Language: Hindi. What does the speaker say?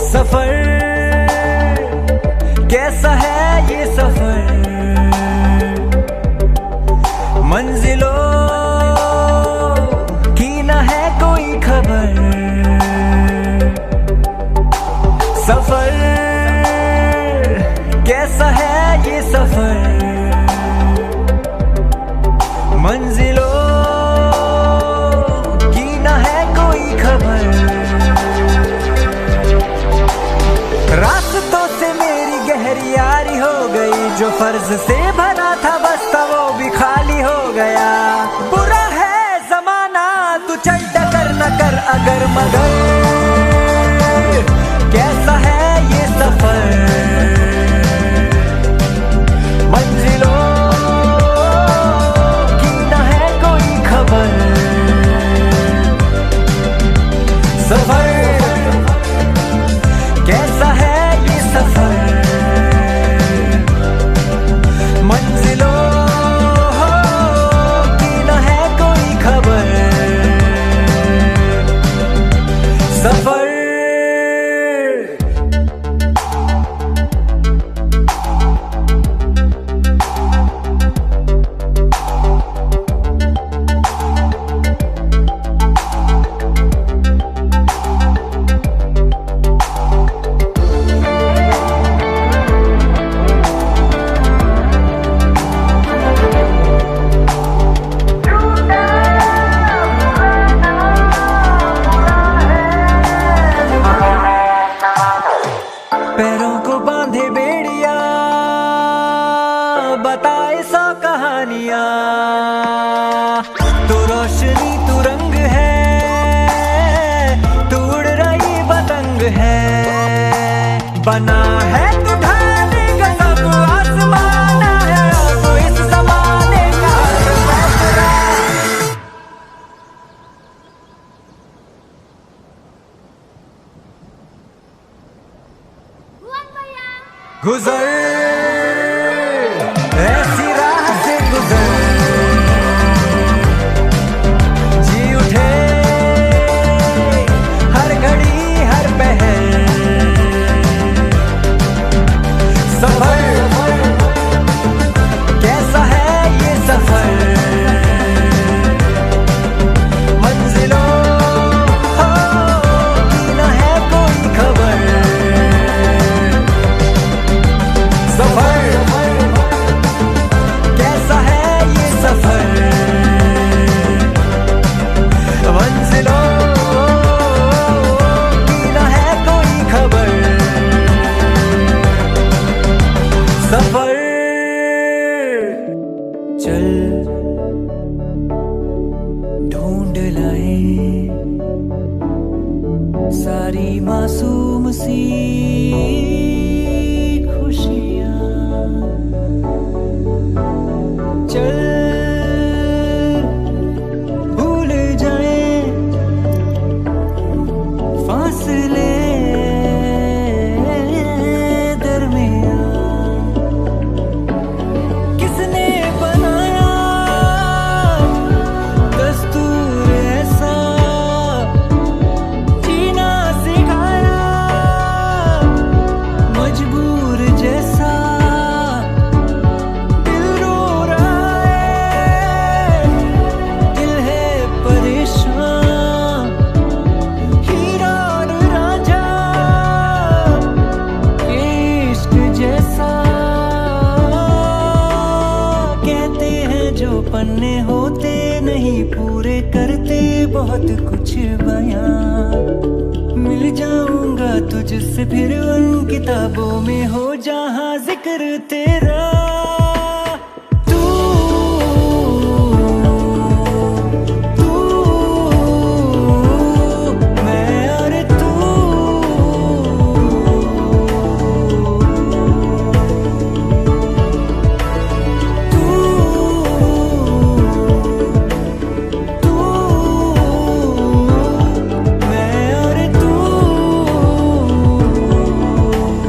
सफर कैसा है ये सफर, मंजिलों की न है कोई खबर। सफर कैसा है ये सफर, मंजिलों की न है कोई खबर। रास्तों से मेरी गहरी यारी हो गई, जो फर्ज से भरा था बस्ता वो भी खाली हो गया। बुरा है जमाना तू चल टकर न कर अगर मगर, कैसा है ये सफर, मंजिलों की न है कोई खबर। सफर कैसा है ये सफर, मंजिलों की न है कोई खबर। सफर पैरों को बांधे बेड़िया, बताए सौ कहानियां। तू रोशनी तू रंग है, तू उड़ रही पतंग है। बना है तू ढाने का सब आसमान है, तो इस जमाने का फैसला। गुजर ऐसी राह से गुजर, जी उठे हर घड़ी हर पहर। सफर कैसा है ये सफर, मंजिलों की न है कोई खबर। सफर कैसा है ये सफर, मंजिलों की न है कोई खबर। सफर चल ढूंढ लाए सारी मासूम सी खुशियां। चल भूल जाए फासले दरमियां। किसने बनाया दस्तूर ऐसा, जीना सिखाया मजबूर जैसा। दिल रो रहा है, दिल है परेशान। हीरा और रांझा के इश्क जैसा, कहते हैं जो पन्ने होते नहीं पूरे करते बहुत कुछ बयां। मिल जाऊंगा तुझसे फिर उन किताबों में हो जहां जिक्र तेरा।